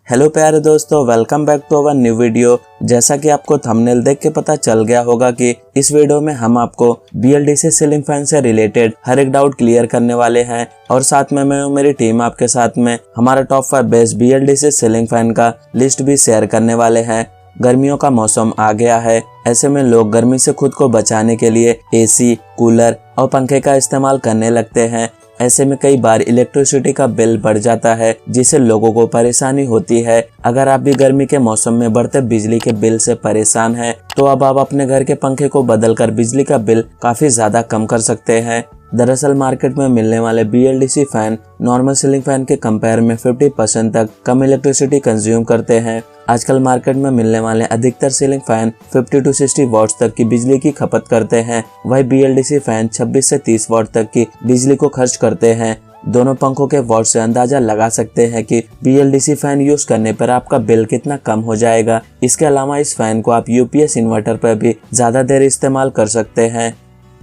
Hello प्यारे दोस्तों, welcome back to our new video. जैसा कि आपको थंबनेल देख के पता चल गया होगा कि इस वीडियो में हम आपको BLDC सीलिंग फैन से रिलेटेड हर एक डाउट क्लियर करने वाले हैं और साथ में मैं मेरी टीम आपके साथ में हमारा top 5 best BLDC ceiling fan का लिस्ट भी शेयर करने वाले हैं। गर्मियों का मौसम आ गया है, ऐसे में लोग गर्मी से खुद को बचाने के लिए AC, कूलर और पंखे का इस्तेमाल करने लगते हैं। ऐसे में कई बार इलेक्ट्रिसिटी का बिल बढ़ जाता है, जिससे लोगों को परेशानी होती है। अगर आप भी गर्मी के मौसम में बढ़ते बिजली के बिल से परेशान हैं, तो अब आप अपने घर के पंखे को बदलकर बिजली का बिल काफी ज्यादा कम कर सकते हैं। दरअसल मार्केट में मिलने वाले BLDC fan normal ceiling fan के कंपेयर में 50% तक कम इलेक्ट्रिसिटी कंज्यूम करते हैं। आजकल मार्केट में मिलने वाले अधिकतर सीलिंग फैन 50 to 60 वॉट्स तक की बिजली की खपत करते हैं, वही BLDC फैन 26 से 30 वॉट तक की बिजली को खर्च करते हैं। दोनों पंखों के वॉट से अंदाजा लगा सकते हैं कि BLDC फैन यूज करने पर आपका बिल कितना कम हो जाएगा। इसके अलावा इस फैन को आप UPS इन्वर्टर पर भी ज्यादा देर इस्तेमाल कर सकते हैं।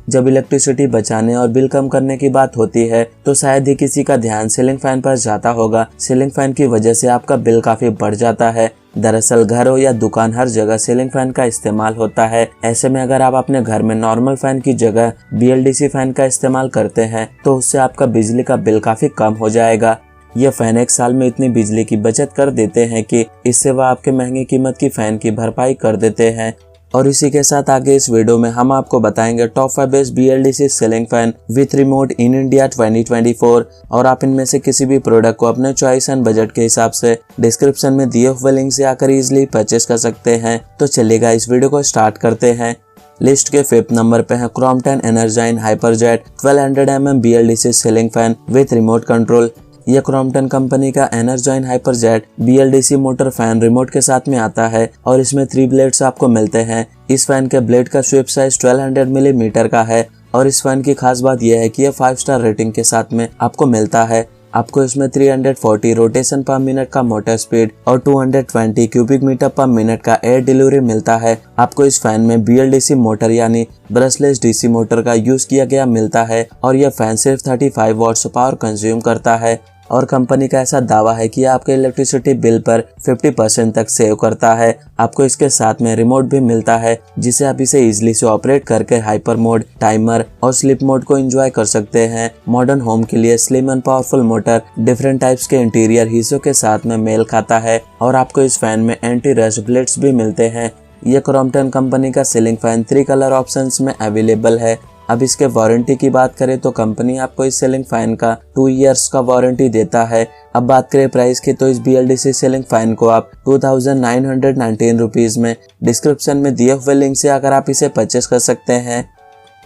जब इलेक्ट्रिसिटी बचाने और बिल कम करने की बात होती है, तो शायद ही किसी का ध्यान सीलिंग फैन पर जाता होगा। सीलिंग फैन की वजह से आपका बिल काफी बढ़ जाता है। दरअसल घर हो या दुकान, हर जगह सीलिंग फैन का इस्तेमाल होता है। ऐसे में अगर आप अपने घर में नॉर्मल फैन की जगह BLDC फैन का इस्तेमाल करते हैं, तो उससे आपका बिजली का बिल काफी कम हो जाएगा। यह फैन एक साल में इतनी बिजली की बचत कर देते हैं कि इससे वह आपके महंगी कीमत की फैन की भरपाई कर देते हैं। और इसी के साथ आगे इस वीडियो में हम आपको बताएंगे top 5 best BLDC ceiling fan with remote in India 2024, और आप इनमें से किसी भी प्रोडक्ट को अपने चॉइस एंड बजट के हिसाब से डिस्क्रिप्शन में दिए हुए लिंक से आकर इजीली परचेस कर सकते हैं। तो चलिएगा इस वीडियो को स्टार्ट करते हैं। लिस्ट के 5th नंबर पे है Crompton Energion Hyperjet 1200 mm BLDC ceiling fan with remote control. यह क्रॉम्पटन कंपनी का Energion Hyperjet BLDC motor fan remote के साथ में आता है और इसमें 3 ब्लेड्स आपको मिलते हैं। इस फैन के ब्लेड का स्वीप साइज 1200 मिलीमीटर का है और इस फैन की खास बात यह है कि यह 5 स्टार रेटिंग के साथ में आपको मिलता है। आपको इसमें 340 रोटेशन पर मिनट का मोटर स्पीड और 220 क्यूबिक मीटर पर मिनट का एयर डिलीवरी मिलता है। आपको इस फैन में BLDC मोटर यानी ब्रशलेस DC मोटर का यूज किया गया मिलता है और यह फैन सिर्फ 35 वॉट्स पावर कंज्यूम करता है। और कंपनी का ऐसा दावा है कि आपके इलेक्ट्रिसिटी बिल पर 50% तक सेव करता है। आपको इसके साथ में रिमोट भी मिलता है, जिसे आप इसे इजीली से ऑपरेट करके हाइपर मोड, टाइमर और स्लीप मोड को एंजॉय कर सकते हैं। मॉडर्न होम के लिए slim and powerful motor different types के इंटीरियर हिस्सों के साथ में मेल खाता है और आपको इस फैन में एंटी रस्ट ब्लेड्स भी मिलते हैं। यह क्रॉम्पटन कंपनी का सीलिंग फैन 3 कलर ऑप्शंस में अवेलेबल है। अब इसके वारंटी की बात करें तो कंपनी आपको इस सीलिंग फैन का 2 इयर्स का वारंटी देता है। अब बात करें प्राइस की, तो इस BLDC सीलिंग फैन को आप 2919 रुपीज में डिस्क्रिप्शन में दिए हुए लिंक से आकर आप इसे परचेस कर सकते हैं।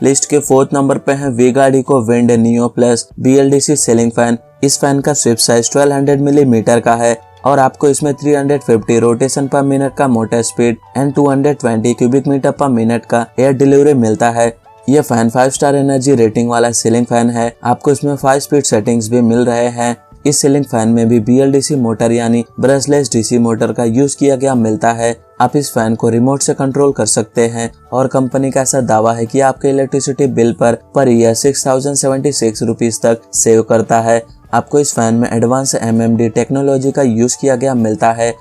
लिस्ट के 4th नंबर पे है विगार्डिको Wind Neo plus BLDC ceiling fan. इस फैन का स्वीप साइज 1200 मिलीमीटर का है और आपको इसमें 350 रोटेशन पर मिनट का motor speed and 220 cubic metre per minute का एयर डिलीवरी मिलता है। यह फैन 5 स्टार एनर्जी रेटिंग वाला सीलिंग फैन है। आपको इसमें 5 स्पीड सेटिंग्स भी मिल रहे हैं। इस सीलिंग फैन में भी BLDC मोटर यानी ब्रशलेस DC मोटर का यूज किया गया मिलता है। आप इस फैन को रिमोट से कंट्रोल कर सकते हैं और कंपनी का ऐसा दावा है कि आपके electricity bill per year 6076 rupees तक सेव करता है। आपको इस फैन में एडवांस MMD टेक्नोलॉजी का यूज किया गया मिलता है।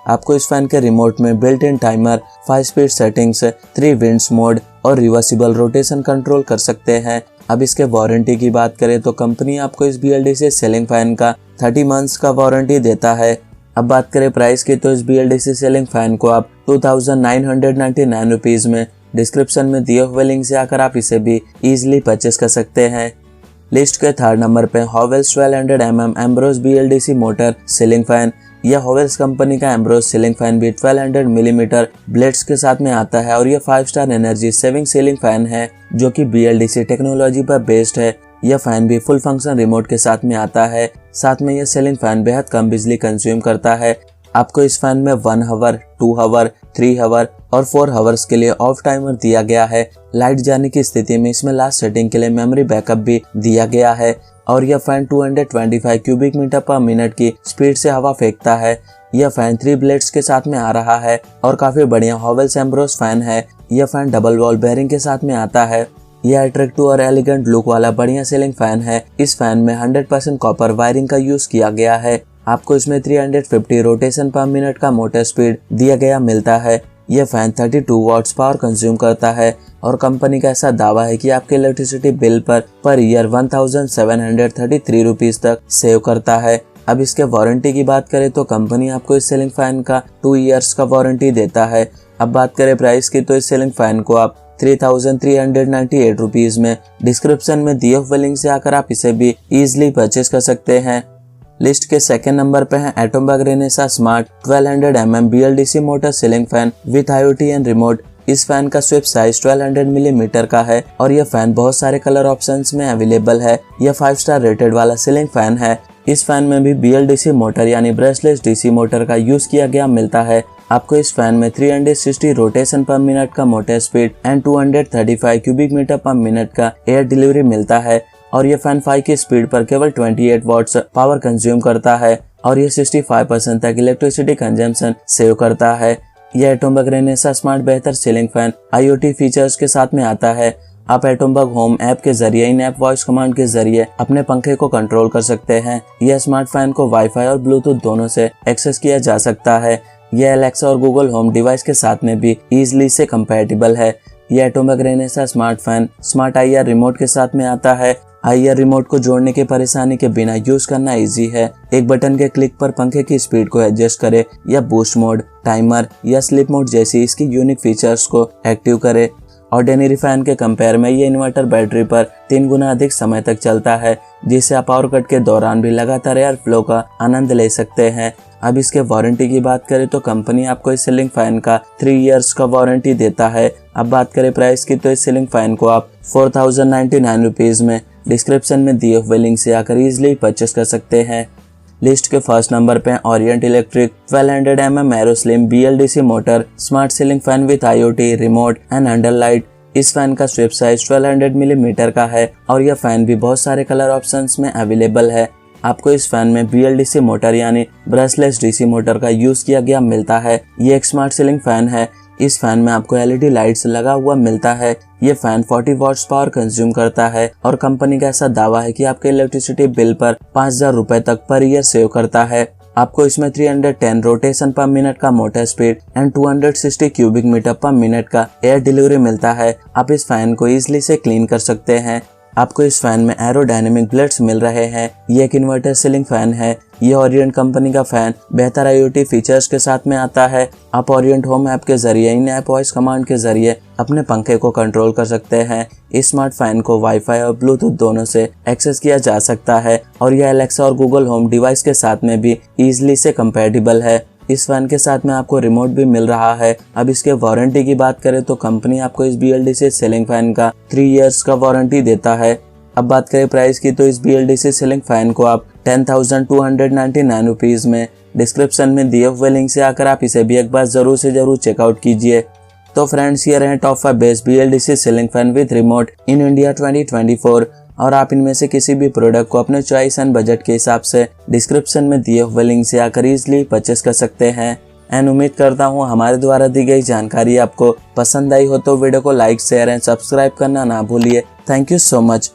आपको इस फैन के रिमोट में built in timer, 5 speed settings, 3 winds mode और रिवर्सिबल रोटेशन कंट्रोल कर सकते हैं। अब इसके वारंटी की बात करें तो कंपनी आपको इस BLDC सीलिंग फैन का 30 मंथ्स का वारंटी देता है। अब बात करें प्राइस की, तो इस BLDC सीलिंग फैन को आप 2999 रुपीज में डिस्क्रिप्शन में दिए हुए लिंक से आकर आप इसे भी इजीली परचेस कर सकते हैं। लिस्ट के 3rd नंबर पे Havells 1200 mm Ambrose BLDC motor ceiling fan. यह हॉवेल्स कंपनी का एम्ब्रोस सीलिंग फैन भी 1200 मिलीमीटर ब्लेड्स के साथ में आता है और यह 5 star energy saving ceiling fan है, जो कि BLDC टेक्नोलॉजी पर बेस्ड है। यह फैन भी फुल फंक्शन रिमोट के साथ में आता है। साथ में यह सीलिंग फैन बेहद कम बिजली कंज्यूम करता है। आपको इस फैन में 1 आवर, 2 आवर, 3 आवर और 4 आवर्स के लिए ऑफ टाइमर दिया गया है। लाइट जाने की स्थिति में इसमें लास्ट सेटिंग के लिए मेमोरी बैकअप भी दिया गया है और यह fan 225 cubic metre per minute की स्पीड से हवा फेंकता है। यह फैन 3 ब्लेड्स के साथ में आ रहा है और काफी बढ़िया हॉवेल्स एम्ब्रोस फैन है। यह फैन डबल वॉल बेयरिंग के साथ में आता है। यह अट्रैक्टिव और एलिगेंट लुक वाला बढ़िया सीलिंग फैन है। इस फैन में 100% कॉपर वायरिंग का यूज किया गया है। आपको इसमें 350 रोटेशन पर मिनट का मोटर स्पीड दिया गया मिलता है। यह फैन 32 वॉट्स पावर कंज्यूम करता है और कंपनी का ऐसा दावा है कि आपके electricity bill per year 1733 rupees तक सेव करता है। अब इसके वारंटी की बात करें तो कंपनी आपको इस सीलिंग फैन का 2 इयर्स का वारंटी देता है। अब बात करें प्राइस की तो इस सीलिंग फैन को आप 3398 रुपीज में डिस्क्रिप्शन में दिए हुए लिंक से आकर आप इसे भी इजीली परचेज कर सकते हैं। लिस्ट के सेकंड नंबर पे है Atomberg Renesa smart 1200 mm BLDC motor ceiling fan with IoT and remote. इस फैन का स्विप साइज 1200 मिलीमीटर का है और यह फैन बहुत सारे कलर ऑप्शंस में अवेलेबल है। यह 5 स्टार रेटेड वाला सीलिंग फैन है। इस फैन में भी BLDC मोटर यानी ब्रशलेस DC मोटर का यूज किया गया मिलता है। आपको इस फैन में 360 रोटेशन पर मिनट का motor speed and 235 cubic metre per minute का एयर डिलीवरी मिलता है और यह फैन 5 की स्पीड पर केवल 28 वॉट्स पावर कंज्यूम करता है और यह 65% तक इलेक्ट्रिसिटी कंजम्पशन सेव करता है। यह एटोमबर्ग रेनेसा स्मार्ट बेहतर सीलिंग फैन IoT फीचर्स के साथ में आता है। आप एटोमबर्ग होम ऐप के जरिए इन ऐप वॉइस कमांड के जरिए अपने पंखे को कंट्रोल कर सकते हैं। यह स्मार्ट फैन को वाईफाई और ब्लूटूथ दोनों से एक्सेस किया जा सकता है। यह एलेक्सा और गूगल होम डिवाइस के साथ में भी इजीली से कंपैटिबल है। यह Atomberg Renesa smart fan smart IR remote के साथ में आता है। IR रिमोट को जोड़ने की परेशानी के बिना यूज करना इजी है। एक बटन के क्लिक पर पंखे की स्पीड को एडजस्ट करे या बूस्ट मोड, टाइमर या स्लीप मोड जैसी इसकी यूनिक फीचर्स को एक्टिव करे। ऑर्डिनरी फैन के कंपेयर में ये इन्वर्टर बैटरी पर 3 गुना अधिक समय तक चलता है, जिससे आप पावर कट के दौरान भी लगातार एयर फ्लो का आनंद ले सकते हैं। अब इसके वारंटी की बात करें तो कंपनी आपको इस सीलिंग फैन का 3 इयर्स का वारंटी देता है। अब बात करें प्राइस की तो इस सीलिंग फैन को आप 4099 रुपीज में डिस्क्रिप्शन में दिए हुए लिंक से आकर इजीली परचेस कर सकते हैं। लिस्ट के फर्स्ट नंबर पे Orient Electric 1200 mm Aeroslim BLDC motor smart ceiling fan with IoT remote and underlight. इस फैन का स्विप साइज 1200 मिलीमीटर का है और यह फैन भी बहुत सारे कलर ऑप्शंस में अवेलेबल है। आपको इस फैन में BLDC मोटर यानी ब्रशलेस DC मोटर का यूज किया गया मिलता है। ये एक स्मार्ट सीलिंग फैन है। इस फैन में आपको LED लाइट्स लगा हुआ मिलता है। ये फैन 40 वॉट्स पावर कंज्यूम करता है और कंपनी का ऐसा दावा है कि आपके इलेक्ट्रिसिटी बिल पर 5000 रुपए तक पर ईयर सेव करता है। आपको इसमें 310 रोटेशन पर मिनट का motor speed and 260 cubic metre per minute का एयर डिलीवरी मिलता है। आप इस फैन को इजीली से क्लीन कर सकते हैं। आपको इस फैन में एरोडायनेमिक ब्लेड्स मिल रहे हैं। ये एक इन्वर्टर सीलिंग फैन है। ये ओरिएंट कंपनी का फैन बेहतर IoT फीचर्स के साथ में आता है। आप ओरिएंट होम ऐप के जरिए इन ऐप वॉइस कमांड के जरिए अपने पंखे को कंट्रोल कर सकते हैं। इस स्मार्ट फैन को वाईफाई और ब्लूटूथ दोनों से एक्सेस किया जा सकता है और यह एलेक्सा और गूगल होम डिवाइस के साथ में भी इजीली से कंपैटिबल है। इस फैन के साथ में आपको रिमोट भी मिल रहा है। अब इसके वारंटी की बात करें तो कंपनी आपको इस BLDC सीलिंग फैन का 3 इयर्स का वारंटी देता है। अब बात करें प्राइस की तो इस BLDC सीलिंग फैन को आप 10,299 रुपीज में डिस्क्रिप्शन में दिए हुए लिंक से आकर आप इसे भी एक बार जरूर से जरूर चेकआउट कीजिए। तो फ्रेंड्स, ये रहे top 5 best BLDC ceiling fan with remote in India 2024 और आप इनमें से किसी भी प्रोडक्ट को अपने चॉइस एंड बजट के हिसाब से डिस्क्रिप्शन में दिए हुए लिंक से आकर इजीली परचेस कर सकते हैं। एंड उम्मीद करता हूँ हमारे द्वारा दी गई जानकारी आपको पसंद आई हो तो वीडियो को लाइक, शेयर एंड सब्सक्राइब करना ना भूलिए। Thank you so much.